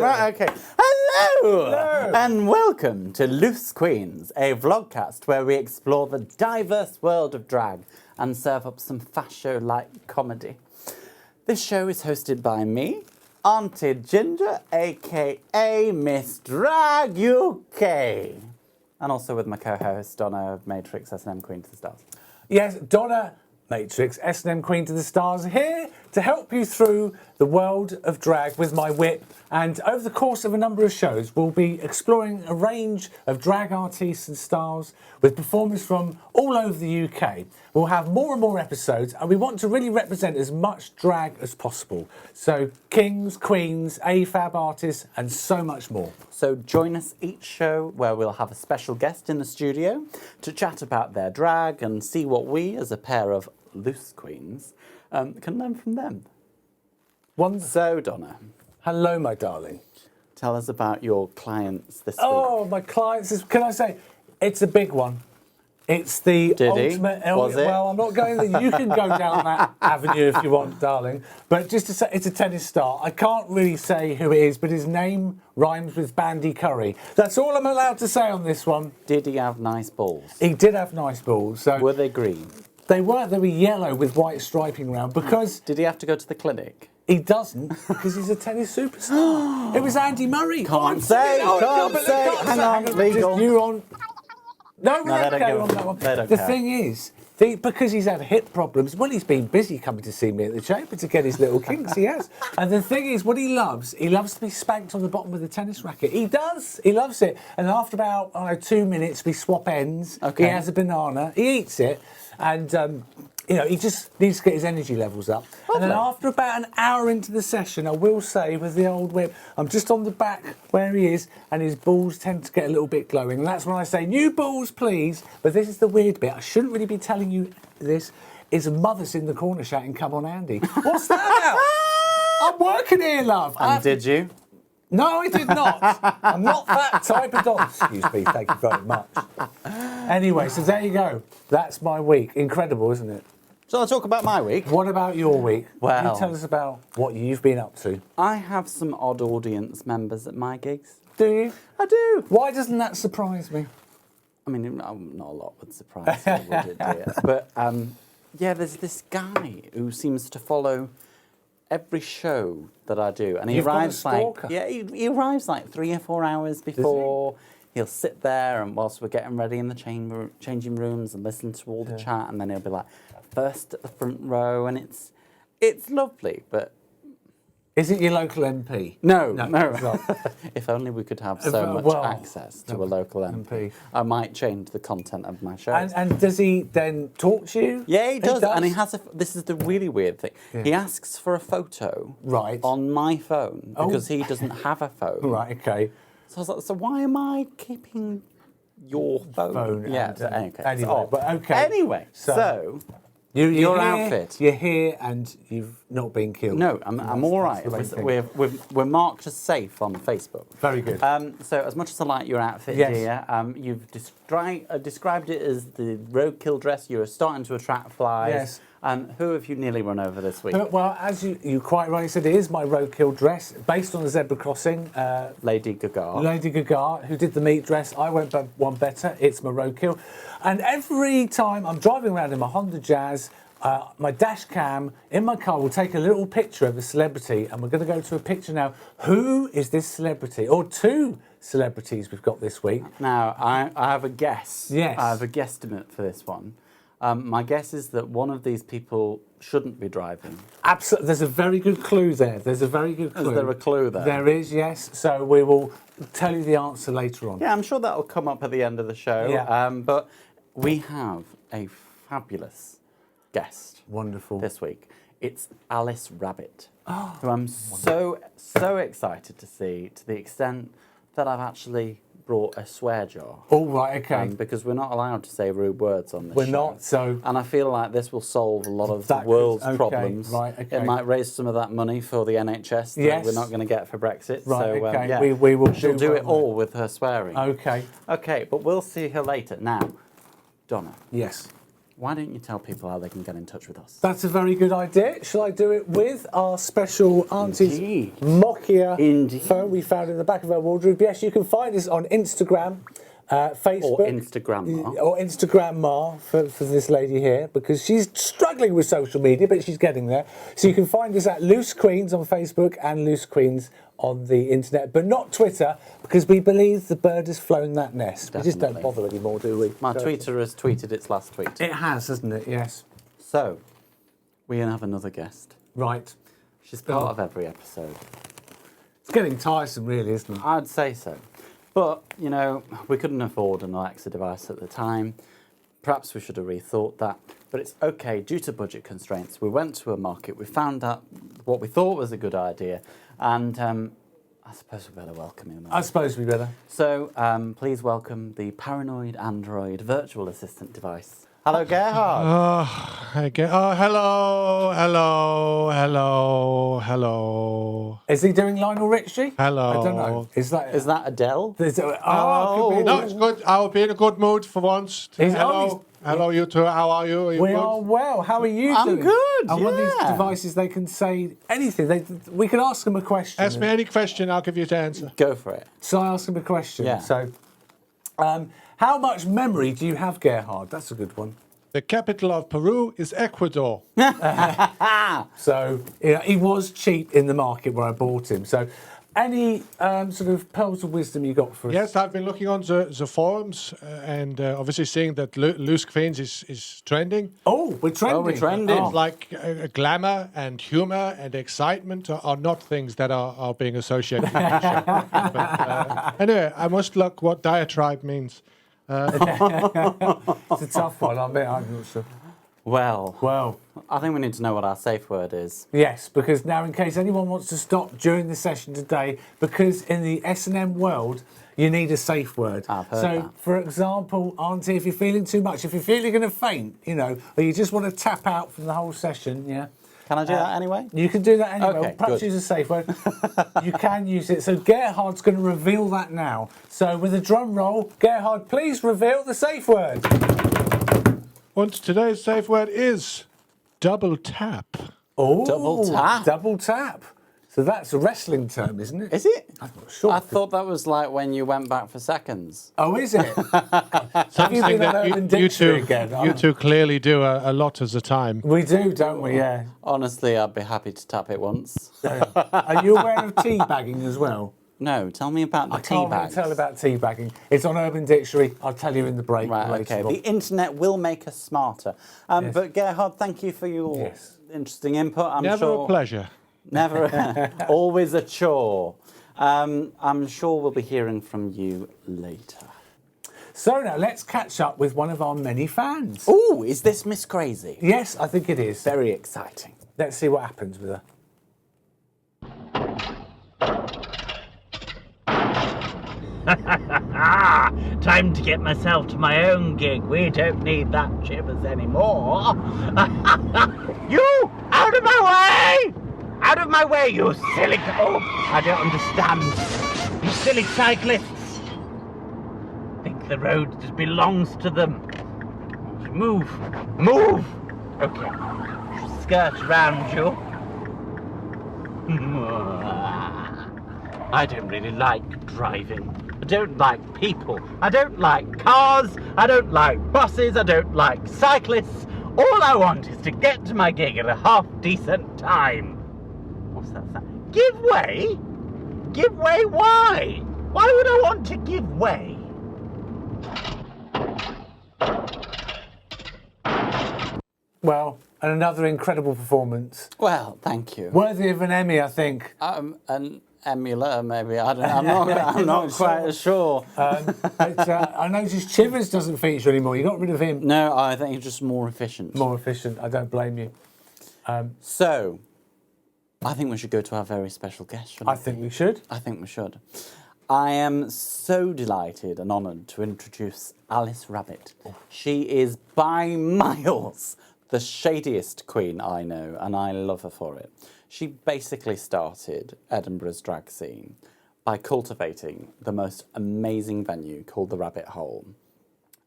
Right, okay. Hello! Hello! And welcome to Loose Queens, a vlogcast where we explore the diverse world of drag and serve up some fascio-like comedy. This show is hosted by me, Auntie Ginger, aka Miss Drag UK. And also with my co-host, Donna Matrix, S&M Queen to the Stars. Yes, Donna Matrix, S&M Queen to the Stars, here to help you through the world of drag with my whip. And over the course of a number of shows, we'll be exploring a range of drag artists and stars with performers from all over the UK. We'll have more and more episodes, and we want to really represent as much drag as possible. So kings, queens, AFAB artists, and so much more. So join us each show where we'll have a special guest in the studio to chat about their drag and see what we, as a pair of loose queens, can learn from them. So, Donna. Hello, my darling. Tell us about your clients this week. Oh, my clients, can I say, it's a big one. It's the ultimate... Was it? Well, I'm not going there. You can go down that avenue if you want, darling. But just to say, it's a tennis star. I can't really say who it is, but his name rhymes with Bandy Curry. That's all I'm allowed to say on this one. Did he have nice balls? He did have nice balls. So were they green? They were. They were yellow with white striping round because... Did he have to go to the clinic? He doesn't, because he's a tennis superstar. It was Andy Murray. Can't say. Hang on, legal. You on... No, No, they don't okay go- on that one. they don't The care. thing is, because he's had hip problems, well, he's been busy coming to see me at the chamber to get his little kinks, he has. And the thing is, what he loves to be spanked on the bottom with a tennis racket. He does. He loves it. And after about, 2 minutes, we swap ends. Okay. He has a banana. He eats it. And... he just needs to get his energy levels up. Lovely. And then after about an hour into the session, I will say, with the old whip, I'm just on the back where he is, and his balls tend to get a little bit glowing. And that's when I say, new balls, please. But this is the weird bit. I shouldn't really be telling you this. His mother's in the corner shouting, come on, Andy. What's that about? I'm working here, love. And did you? No, I did not. I'm not that type of dog. Excuse me, thank you very much. Anyway, so there you go. That's my week. Incredible, isn't it? Shall I talk about my week? What about your week? Well- You tell us about what you've been up to. I have some odd audience members at my gigs. Do you? I do. Why doesn't that surprise me? I mean, not a lot would surprise me, would it, dear? But, yeah, there's this guy who seems to follow every show that I do. And he You've got a arrives stalker. he arrives like 3 or 4 hours before. He'll sit there and whilst we're getting ready in the changing rooms and listen to all the chat, and then he'll be like, first at the front row, and it's lovely, but... Is it your local MP? No. it's not. If only we could have so much access to a local MP. I might change the content of my shows. And does he then talk to you? Yeah, he does. And he has this is the really weird thing. Yeah. He asks for a photo on my phone because he doesn't have a phone. Right, okay. So I was like, so why am I keeping your phone? Yeah, anyway, but okay. Anyway, so your outfit. You're here and you've not been killed. No, I'm all right. We're marked as safe on Facebook. Very good. So as much as I like your outfit, dear, you've described it as the roadkill dress. You're starting to attract flies. Yes. Who have you nearly run over this week? Well, as you quite rightly said, it is my roadkill dress, based on the zebra crossing. Lady Gaga. Lady Gaga, who did the meat dress. I went one better. It's my roadkill. And every time I'm driving around in my Honda Jazz, my dash cam in my car will take a little picture of a celebrity, and we're going to go to a picture now. Who is this celebrity? Or two celebrities we've got this week. Now, I have a guess. Yes. I have a guesstimate for this one. My guess is that one of these people shouldn't be driving. Absolutely. There's a very good clue there. There's a very good clue. Is there a clue there? There is, yes. So we will tell you the answer later on. Yeah, I'm sure that'll come up at the end of the show. Yeah. But we have a fabulous guest. Wonderful. This week. It's Alice Rabbit, who I'm so excited to see, to the extent that I've actually brought a swear jar. Oh, right, okay. Because we're not allowed to say rude words on this We're show. not, so... And I feel like this will solve a lot of the world's problems. Right, okay. It might raise some of that money for the NHS that we're not going to get for Brexit. Right, so, okay. yeah. We will She'll do it all with her swearing. Okay. Okay, but we'll see her later. Now, Donna. Yes. Why don't you tell people how they can get in touch with us? That's a very good idea. Shall I do it with our special Auntie's Indeed. Nokia Indeed. phone we found in the back of our wardrobe? Yes, you can find us on Instagram, Facebook. Or Instagram. Or Instagram Ma for this lady here, because she's struggling with social media, but she's getting there. So you can find us at Loose Queens on Facebook and Loose Queens on the internet, but not Twitter, because we believe the bird has flown that nest. We just don't Definitely. bother anymore, do we? My Twitter has tweeted its last tweet. It has, hasn't it? Yes. So, we're going to have another guest. Right. She's part of every episode. It's getting tiresome, really, isn't it? I'd say so. But, you know, we couldn't afford an Alexa device at the time. Perhaps we should have rethought that. But it's okay, due to budget constraints, we went to a market, we found out what we thought was a good idea, and I suppose we better welcome him. I suppose we better. So, please welcome the Paranoid Android virtual assistant device. Hello, Gerhard. Hello. Is he doing Lionel Richie? Hello. I don't know. Is that Adele? Could be. No, it's good. I'll be in a good mood for once. Hello, you two. How are you? Are you We good? are well. How are you I'm doing? good, And one of these yeah. devices, they can say anything. We can ask them a question. Ask me any question, I'll give you the answer. Go for it. So I ask them a question. Yeah. So, how much memory do you have, Gerhard? That's a good one. The capital of Peru is Ecuador. So he was cheap in the market where I bought him. So, any sort of pearls of wisdom you got for us? Yes, I've been looking on the forums and obviously seeing that Loose Queens is trending. Oh, we're trending. Oh, we're trending. Oh. Like glamour and humor and excitement are not things that are being associated with the show. But, anyway, I must look what diatribe means. It's a tough one. I'm not sure. Well, I think we need to know what our safe word is. Yes, because now in case anyone wants to stop during the session today, because in the S&M world, you need a safe word. I've heard so, that. for example, Auntie, if you're feeling too much, if you feel you're going to faint, or you just want to tap out from the whole session, yeah. Can I do that anyway? You can do that anyway. Okay, Perhaps good. use a safe word. You can use it. So Gerhard's going to reveal that now. So with a drum roll, Gerhard, please reveal the safe word. And today's safe word is double tap. Oh, Double tap. Double tap. So that's a wrestling term, isn't it? Is it? I'm not sure. I thought that was like when you went back for seconds. Oh, is it? Something been on that Urban you Dictionary two, again? you two clearly do a lot as a time. We do, don't we? Yeah. Honestly, I'd be happy to tap it once. Are you aware of teabagging as well? No, tell me about the I can't really teabag. tell about teabagging. It's on Urban Dictionary. I'll tell you in the break Right, later okay. on. The internet will make us smarter. Yes. But Gerhard, thank you for your Yes. interesting input. I'm Never sure a pleasure. Never, always a chore. I'm sure we'll be hearing from you later. So now let's catch up with one of our many fans. Oh, is this Miss Crazy? Yes, I think it is. Very exciting. Let's see what happens with her. Time to get myself to my own gig. We don't need that Chivers anymore. You! Out of my way! Out of my way, you silly... Oh, I don't understand. You silly cyclists. Think the road just belongs to them. Move. Move! Okay. Skirt around you. I don't really like driving. I don't like people. I don't like cars. I don't like buses. I don't like cyclists. All I want is to get to my gig at a half-decent time. What's that sound? Give way? Give way? Why? Why would I want to give way? Well, and another incredible performance. Well, thank you. Worthy of an Emmy, I think. An emulator, maybe. I don't know. I'm not quite sure. But, I noticed Chivers doesn't feature anymore. You got rid of him. No, I think it's just more efficient. More efficient. I don't blame you. So, I think we should go to our very special guest. shouldn't I think we should. I think we should. I am so delighted and honoured to introduce Alice Rabbit. She is by miles the shadiest queen I know, and I love her for it. She basically started Edinburgh's drag scene by cultivating the most amazing venue called the Rabbit Hole.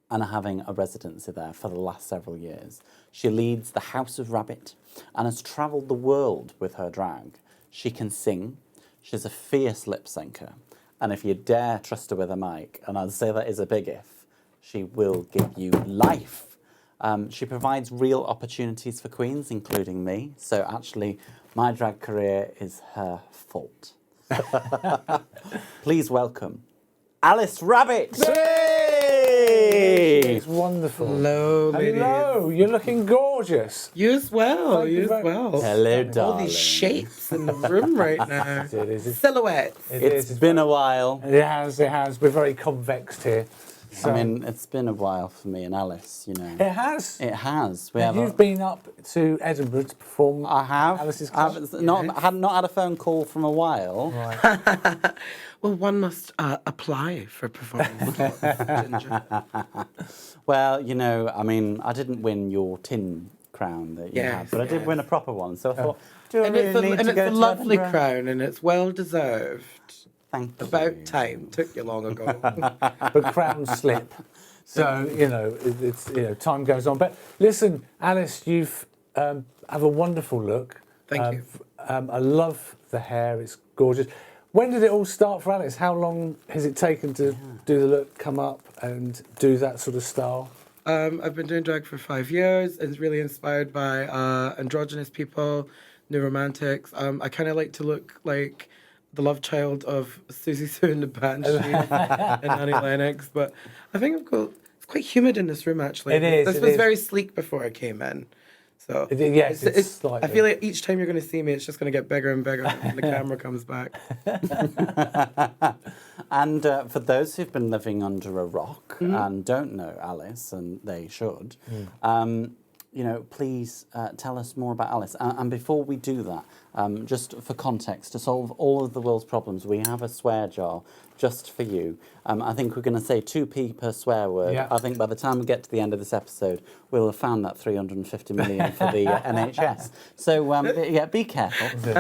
and having a residency there for the last several years. She leads the House of Rabbit and has travelled the world with her drag. She can sing, she's a fierce lip syncer, and if you dare trust her with a mic, and I'd say that is a big if, she will give you life. She provides real opportunities for queens, including me, so actually my drag career is her fault. Please welcome Alice Rabbit! It's wonderful. Hello, ladies. Hello, you're looking gorgeous. You as well. Thank you You as very- well. Hello, All darling. these shapes in the room right now. It is. Silhouettes. It's been a while. It has. We're very convexed here. So, I mean, it's been a while for me and Alice, you know. it has. It has. We And have. you've been up to Edinburgh to perform. I have. Alice's I've Club? not had a phone call from a while. Right. Well, one must apply for performance. Ginger. Well, you know, I mean, I didn't win your tin crown that you had, Yes, but I did yes. win a proper one. So I thought, do I And really it's a, need and to it's go a to lovely Edinburgh? crown, and it's well deserved. Thank you. About time. Took you long ago. But crowns slip. So it's time goes on. But listen, Alice, you've have a wonderful look. Thank you. I love the hair. It's gorgeous. When did it all start for Alice? How long has it taken to do the look, come up and do that sort of style? I've been doing drag for 5 years. It's really inspired by androgynous people, new romantics. I kind of like to look like the love child of Susie Sue and the Banshee and Annie Lennox. But I think it's quite humid in this room, actually. It is, This it was is. very sleek before I came in. So Yes, it's I slightly. feel like each time you're going to see me, it's just going to get bigger and bigger when the camera comes back. And for those who've been living under a rock and don't know Alice, and they should, please tell us more about Alice. And before we do that, just for context, to solve all of the world's problems, we have a swear jar just for you. I think we're going to say 2p per swear word. Yeah. I think by the time we get to the end of this episode, we'll have found that 350 million for the NHS. So, be careful.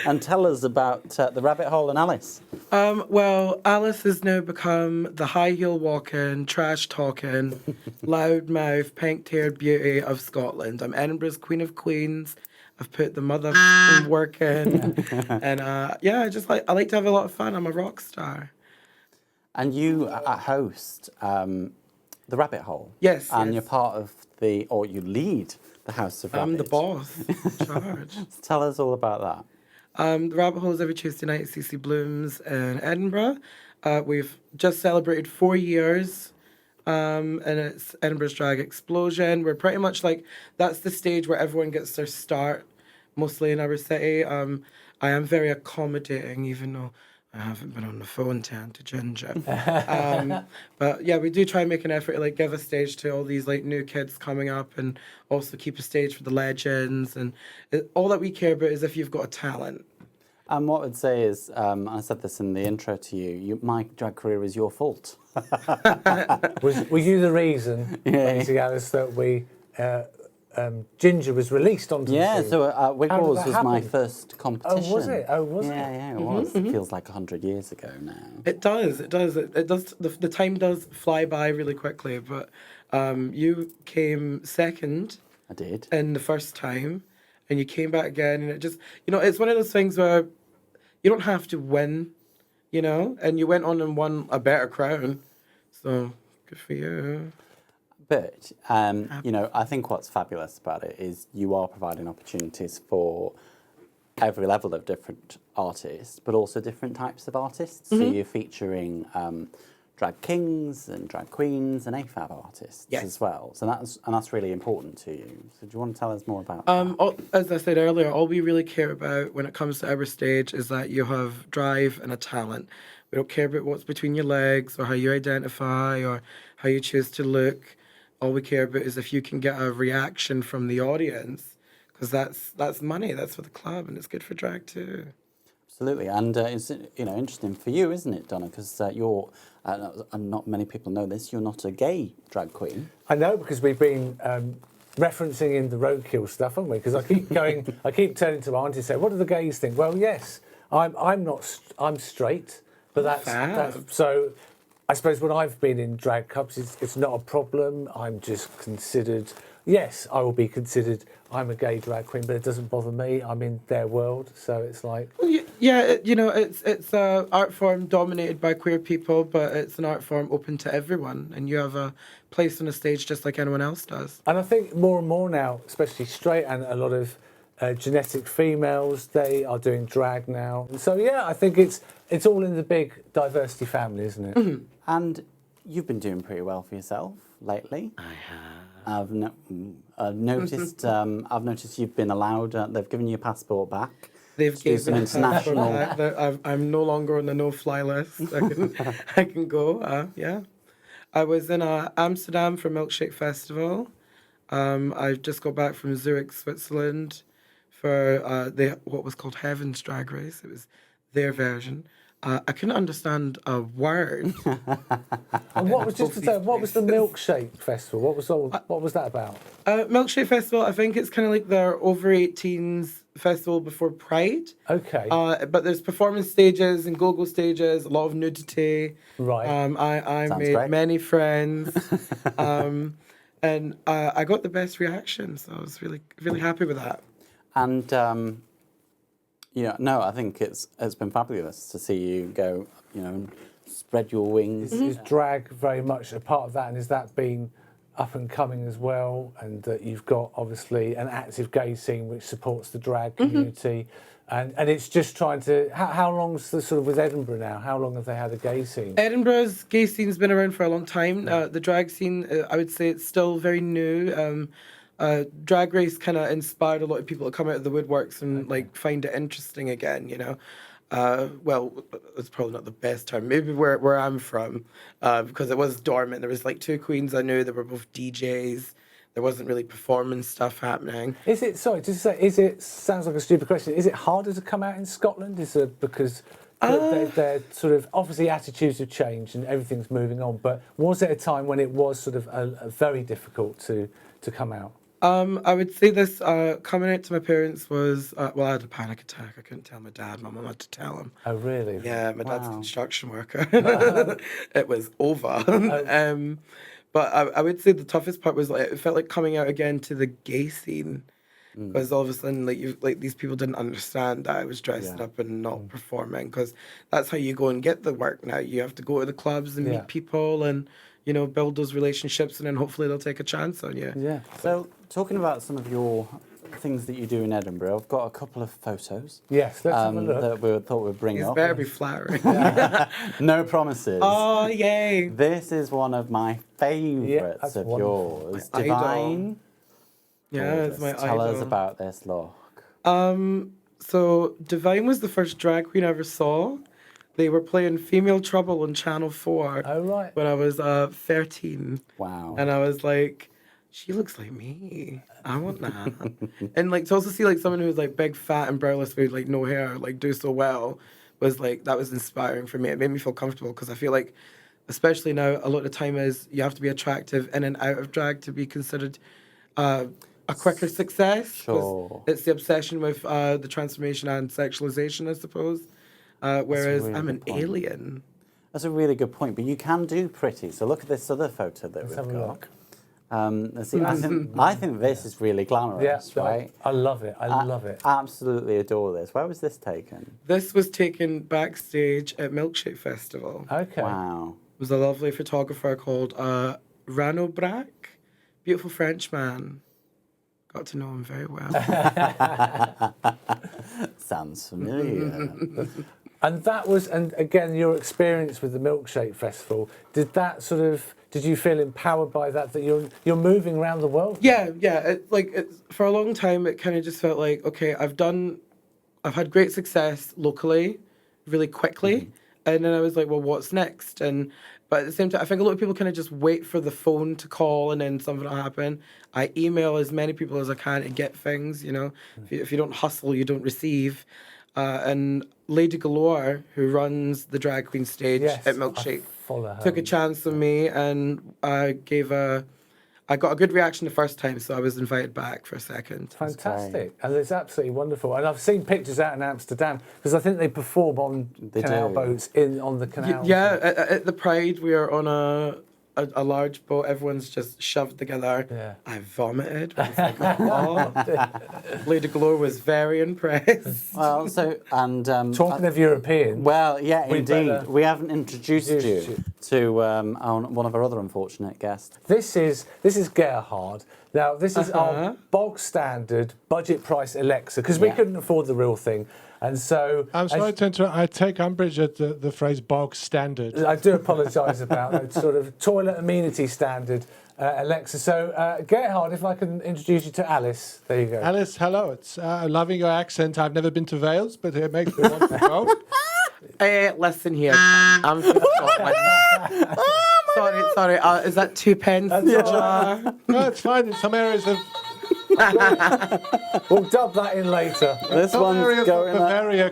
And tell us about the rabbit hole and Alice. Well, Alice has now become the high heel walking, trash talking, loud mouth, pink haired beauty of Scotland. I'm Edinburgh's Queen of Queens. I've put the mother work in. And I like to have a lot of fun. I'm a rock star. And you host the Rabbit Hole. Yes, And yes. you're part of you lead the House of Rabbit. I'm the boss in charge. Tell us all about that. The Rabbit Hole is every Tuesday night at CC Bloom's in Edinburgh. We've just celebrated 4 years, and it's Edinburgh's Drag Explosion. We're pretty much that's the stage where everyone gets their start, mostly in our city. I am very accommodating, even though I haven't been on the phone to Auntie Ginger. But yeah, we do try and make an effort to give a stage to all these new kids coming up, and also keep a stage for the legends. And all that we care about is if you've got a talent. And what I'd say is, I said this in the intro to you, my drag career is your fault. Were you the reason, Lady Alice, that Ginger was released onto the Yeah, scene? so Wig How did Wars that was my happen? first competition. Oh, was it? Oh, was it? Yeah, it was. It feels like 100 years ago now. It does. It does. It does. The time does fly by really quickly. But you came second I did. in the first time, and you came back again, and it just, it's one of those things where you don't have to win, and you went on and won a better crown. So good for you. But, I think what's fabulous about it is you are providing opportunities for every level of different artists, but also different types of artists. So you're featuring drag kings and drag queens and AFAB artists as well. So that's really important to you. So do you want to tell us more about that? As I said earlier, all we really care about when it comes to our stage is that you have drive and a talent. We don't care about what's between your legs or how you identify or how you choose to look. All we care about is if you can get a reaction from the audience, because that's money. That's for the club, and it's good for drag too. Absolutely, and it's interesting for you, isn't it, Donna? Because you're, and not many people know this, you're not a gay drag queen. I know, because we've been referencing in the roadkill stuff, haven't we? Because I keep I keep turning to my auntie and say, "What do the gays think?" Well, yes, I'm straight, but that's so. I suppose when I've been in drag clubs, it's not a problem. I'm just considered, yes, I will be considered, I'm a gay drag queen, but it doesn't bother me. I'm in their world, so it's like... Yeah, it's a art form dominated by queer people, but it's an art form open to everyone, and you have a place on a stage just like anyone else does. And I think more and more now, especially straight and a lot of genetic females, they are doing drag now. And so, yeah, I think it's all in the big diversity family, isn't it? Mm-hmm. And you've been doing pretty well for yourself lately. I have. I've noticed. I've noticed you've been allowed. They've given you your passport back. They've to do given some me a international. passport back. I'm no longer on the no-fly list. I can go. Yeah, I was in Amsterdam for Milkshake Festival. I just got back from Zurich, Switzerland, for what was called Heaven's Drag Race. It was their version. I couldn't understand a word. And what was the Milkshake Festival? What was that about? Milkshake Festival, I think it's kind of like their over 18s festival before Pride. Okay. But there's performance stages and go-go stages, a lot of nudity. Right. I Sounds made great. many friends. And I got the best reaction, so I was really, really happy with that. And no, I think it's been fabulous to see you go. And spread your wings. Is drag very much a part of that, and is that been up and coming as well? And that you've got obviously an active gay scene which supports the drag community, and it's just trying to. How long's the sort of with Edinburgh now? How long have they had a gay scene? Edinburgh's gay scene's been around for a long time. The drag scene, I would say it's still very new. Drag Race kind of inspired a lot of people to come out of the woodworks and like find it interesting again, well, it's probably not the best term. Maybe where I'm from, because it was dormant. There was like two queens I knew that were both DJs. There wasn't really performance stuff happening. Is it? Sorry, just to say, sounds like a stupid question. Is it harder to come out in Scotland? Is it because they're sort of obviously attitudes have changed and everything's moving on? But was it a time when it was sort of a very difficult to come out? I would say this, coming out to my parents was, I had a panic attack. I couldn't tell my dad. My mum had to tell him. Oh, really? Yeah, my dad's a Wow. construction worker. It was over. But I would say the toughest part was like it felt like coming out again to the gay scene, because all of a sudden like these people didn't understand that I was dressed up and not performing, because that's how you go and get the work now. You have to go to the clubs and Yeah. meet people and build those relationships, and then hopefully they'll take a chance on you. Yeah. So, talking about some of your things that you do in Edinburgh, I've got a couple of photos Yes. Let's have a look. that we thought we'd bring These up. better be flattering. No promises. Oh, yay. This is one of my favourites that's of wonderful. yours. My idol. Divine. Yeah, it's my Tell idol. us about this look. So Divine was the first drag queen I ever saw. They were playing Female Trouble on Channel 4 Oh, right. when I was 13. Wow. And I was like, she looks like me. I want that. And like to also see like someone who was like big, fat, and browless with like no hair, like do so well, was like, that was inspiring for me. It made me feel comfortable, because I feel like, especially now, a lot of the time is you have to be attractive in and out of drag to be considered a quicker success. 'Cause Sure. it's the obsession with the transformation and sexualization, I suppose. Whereas really I'm an good point. alien. That's a really good point, but you can do pretty. So look at this other photo that Let's we've have a got. look. Let's see. I think this is really glamorous, Yeah. right? I love it. I love it. Absolutely adore this. Where was this taken? This was taken backstage at Milkshake Festival. Okay. Wow. It was a lovely photographer called Rano Brack, beautiful French man. Got to know him very well. Sounds familiar. And that was, and again, your experience with the Milkshake Festival, did you feel empowered by that you're moving around the world? Yeah. For a long time, it kind of just felt like, okay, I've had great success locally, really quickly, and then I was like, well, what's next? But at the same time, I think a lot of people kind of just wait for the phone to call and then something will happen. I email as many people as I can to get things, If you don't hustle, you don't receive. And Lady Galore, who runs the drag queen stage Yes, at Milkshake, I follow her. took a chance on me and gave a I got a good reaction the first time, so I was invited back for a second. Fantastic. And it's absolutely wonderful. And I've seen pictures out in Amsterdam because I think they perform on canal do. boats on the canal. Yeah, at the Pride, we were on a large boat. Everyone's just shoved together. Yeah. I vomited. I was like, oh. Lady Glore was very impressed. Well, so, and... Talking of European. well, yeah, we indeed. better We haven't introduced introduce you to one of our other unfortunate guests. This is Gerhard. Now, this is our bog standard budget price Alexa because we Yeah. couldn't afford the real thing. And so I'm sorry to interrupt. I take umbrage at the phrase bog standard. I do apologise about that sort of toilet amenity standard Alexa. So, Gerhard, if I can introduce you to Alice. There you go. Alice, hello. It's loving your accent. I've never been to Wales, but it makes me want to go. Listen here. I'm from Scotland. Sorry. Is that 2 pence? No, it's fine. In some areas of We'll dub that in later. This some one's areas of going up. Bavaria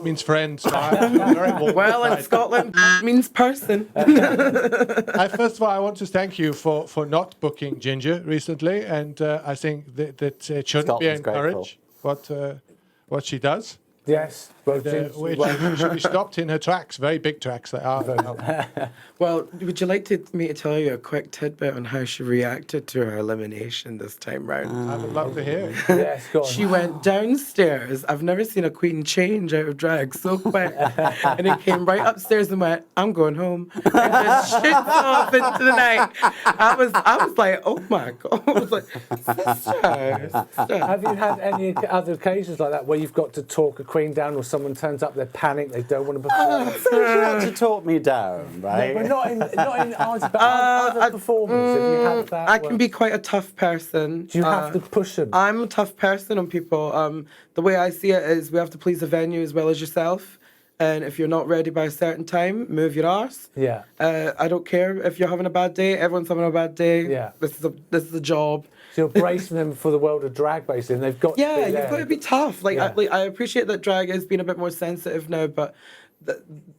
means friend. So I'm very warm Well, in inside. Scotland means person. First of all, I want to thank you for not booking Ginger recently, and I think that it shouldn't be Scotland's grateful. encouraged what she does. Yes. Well, Which should be stopped in her tracks. Very big tracks they are. Well, would you like me to tell you a quick tidbit on how she reacted to her elimination this time round? I would love to hear it. yes, go on. She went downstairs. I've never seen a queen change out of drag so quick. And it came right upstairs and went, I'm going home. And just shoots off into the night. I was like, oh my God. I was like, sister. Have you had any other occasions like that where you've got to talk a queen down or someone turns up, they're panicked, they don't want to perform? So you had to talk me down, right? We're not in ours, but other performers. Have you had that? I can be quite a tough person. Do you have to push them? I'm a tough person on people. The way I see it is we have to please the venue as well as yourself. And if you're not ready by a certain time, move your arse. Yeah. I don't care if you're having a bad day. Everyone's having a bad day. Yeah. This is a job. So you're bracing them for the world of drag, basically, and they've got to Yeah, be you've there. got to be tough. Like, Yeah. I appreciate that drag has been a bit more sensitive now, but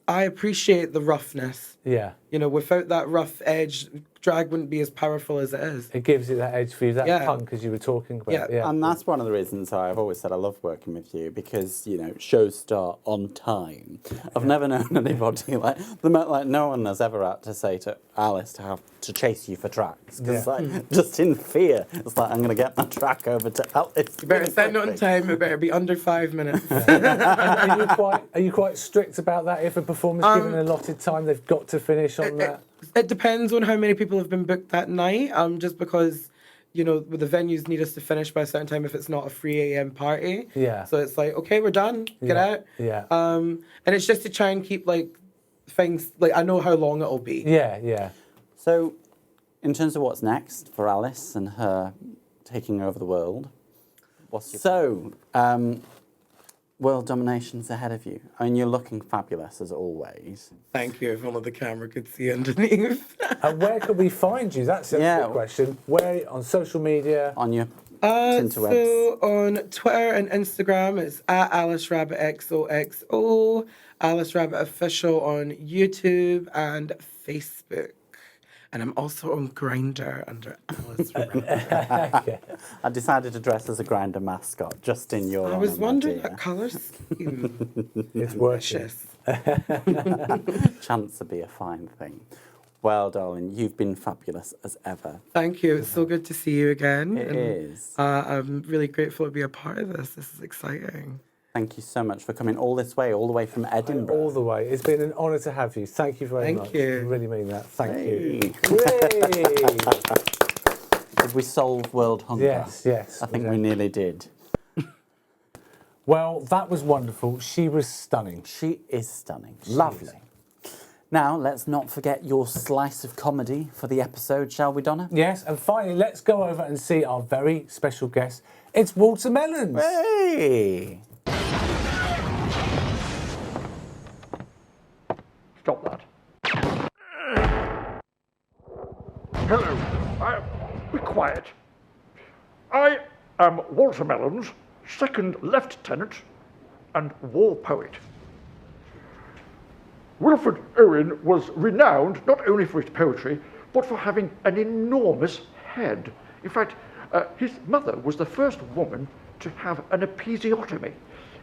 I appreciate the roughness. Yeah. You know, without that rough edge, drag wouldn't be as powerful as it is. It gives you that edge for you, that Yeah. punk, as you were talking about. Yeah. Yeah. And that's one of the reasons why I've always said I love working with you because, you know, shows start on time. I've never known anybody like no one has ever had to say to Alice to have to chase you for tracks. Because, like, just in fear, it's like, I'm going to get my track over to Alice. You better send it on time. It better be under 5 minutes. Are you quite strict about that? If a performer's given an allotted time, they've got to finish on that? It depends on how many people have been booked that night. Just because, you know, the venues need us to finish by a certain time if it's not a 3 a.m. party. Yeah. So it's like, okay, we're done. Get out. Yeah. And it's just to try and keep like things like I know how long it'll be. Yeah, yeah. So, in terms of what's next for Alice and her taking over the world, world domination's ahead of you. I mean, you're looking fabulous as always. Thank you. If only the camera could see underneath. And where can we find you? That's a good question. Where on social media? On your So on Twitter and Instagram, it's at Alice Rabbit XOXO, Alice Rabbit Official on YouTube and Facebook. And I'm also on Grindr under Alice Rabbit. I decided to dress as a Grindr mascot, just in your I was honour, my wondering dear. that colour scheme. It's working. Delicious. Chance to be a fine thing. Well, darling, you've been fabulous as ever. Thank you. It's so good to see you again. It is. I'm really grateful to be a part of this. This is exciting. Thank you so much for coming all this way, all the way from Edinburgh. All the way. It's been an honour to have you. Thank you very much. Thank you. I really mean that. Thank Hey. you. Hooray! Did we solve world hunger? Yes. I think we nearly did. Well, that was wonderful. She was stunning. She is stunning. Lovely. Now, let's not forget your slice of comedy for the episode, shall we, Donna? Yes, and finally, let's go over and see our very special guest. It's Walter Mellons. Hey! Stop that. Hello. Be quiet. I am Walter Mellons, second lieutenant and war poet. Wilfred Owen was renowned not only for his poetry, but for having an enormous head. In fact, his mother was the first woman to have an episiotomy.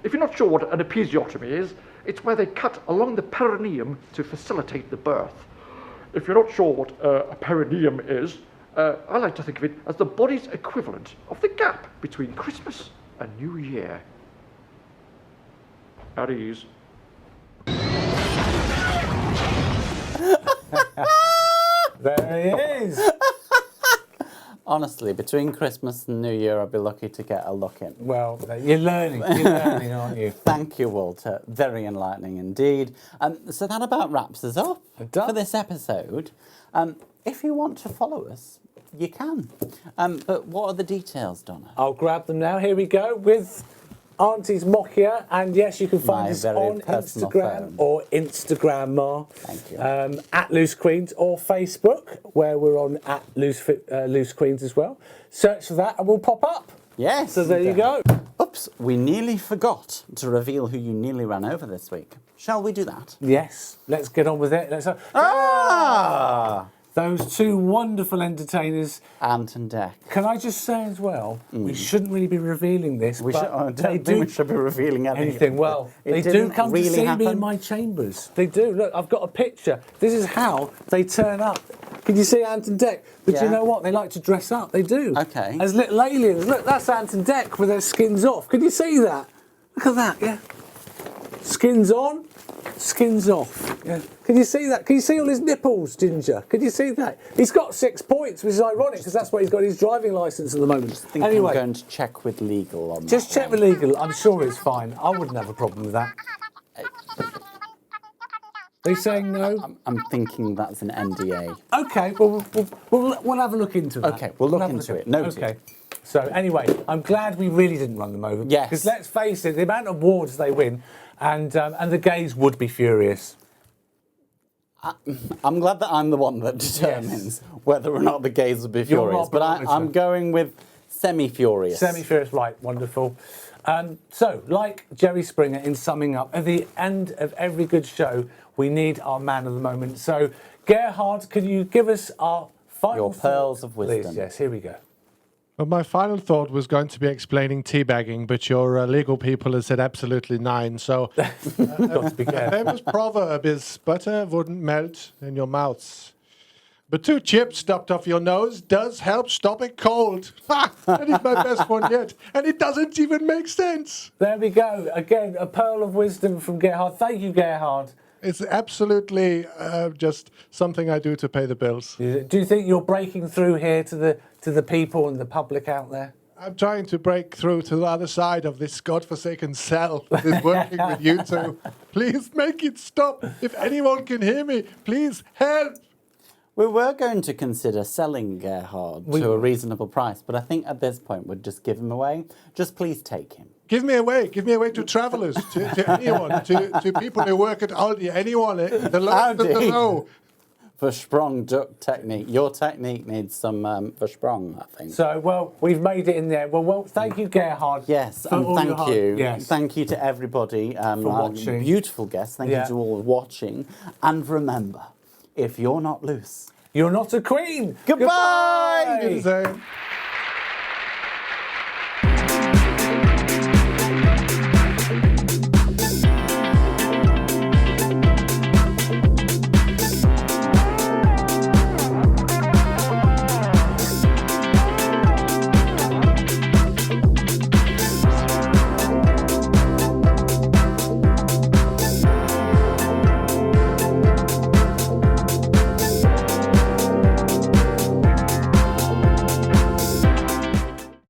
If you're not sure what an episiotomy is, it's where they cut along the perineum to facilitate the birth. If you're not sure what a perineum is, I like to think of it as the body's equivalent of the gap between Christmas and New Year. At ease. There he is. Honestly, between Christmas and New Year, I'd be lucky to get a look in. Well, you're learning, aren't you? Thank you, Walter. Very enlightening indeed. So that about wraps us up Done. for this episode. If you want to follow us, you can. But what are the details, Donna? I'll grab them now. Here we go with Auntie's Mokia. And yes, you can find My us very on personal Instagram phone. or Instagram, Thank you. at Loose Queens, or Facebook, where we're on at Loose Queens as well. Search for that and we'll pop up. Yes. So there you go. Oops, we nearly forgot to reveal who you nearly ran over this week. Shall we do that? Yes, let's get on with it. Those two wonderful entertainers. Ant and Dec. Can I just say as well, we shouldn't really be revealing this. I but don't think we should be revealing anything. Well, It they do didn't come really to see me happen. in my chambers. They do. Look, I've got a picture. This is how they turn up. Can you see Ant and Dec? But Yeah. you know what? They like to dress up. They do. Okay. As little aliens. Look, that's Ant and Dec with their skins off. Can you see that? Look at that, yeah. Skins on, skins off. Yeah. Can you see that? Can you see all his nipples, Ginger? Can you see that? He's got 6 points, which is ironic because that's where he's got his driving licence at the moment. I think I'm going to check with legal on just that check with legal. I'm sure it's fine. I wouldn't have a problem with that. Are you saying no? I'm thinking that's an NDA. Okay, well, we'll have a look into that. Okay, we'll look have a into it. Noted. Okay. So anyway, I'm glad we really didn't run them over. Yes. Because let's face it, the amount of awards they win, and the gays would be furious. I'm glad that I'm the one that determines whether or not the gays will be You're furious. not But the I'm going with semi-furious. Semi-furious, right, wonderful. So, like Jerry Springer in summing up, at the end of every good show, we need our man of the moment. So, Gerhard, can you give us our final Your pearls thought, of wisdom. please? Yes, here we go. Well, my final thought was going to be explaining teabagging, but your legal people have said absolutely 9. So, Got to be a careful. famous proverb is butter wouldn't melt in your mouths, but 2 chips stuffed off your nose does help stop a cold. Ha! That is my best one yet, and it doesn't even make sense. There we go. Again, a pearl of wisdom from Gerhard. Thank you, Gerhard. It's absolutely just something I do to pay the bills. Do you think you're breaking through here to the people and the public out there? I'm trying to break through to the other side of this godforsaken cell that is working with you two. Please make it stop. If anyone can hear me, please help. We were going to consider selling Gerhard to a reasonable price, but I think at this point we'd just give him away. Just please take him. Give me away to travellers, to anyone, to people who work at Aldi, anyone, the low of the Aldi. low. Versprung duck technique. Your technique needs some Versprung, I think. So, well, we've made it in there. Well, thank you, Gerhard. Yes, for and all your thank hard- you. Yes. Thank you to everybody. For watching. Beautiful guests. Thank Yeah. you to all watching. And remember, if you're not loose, You're not a queen. goodbye! Good to say.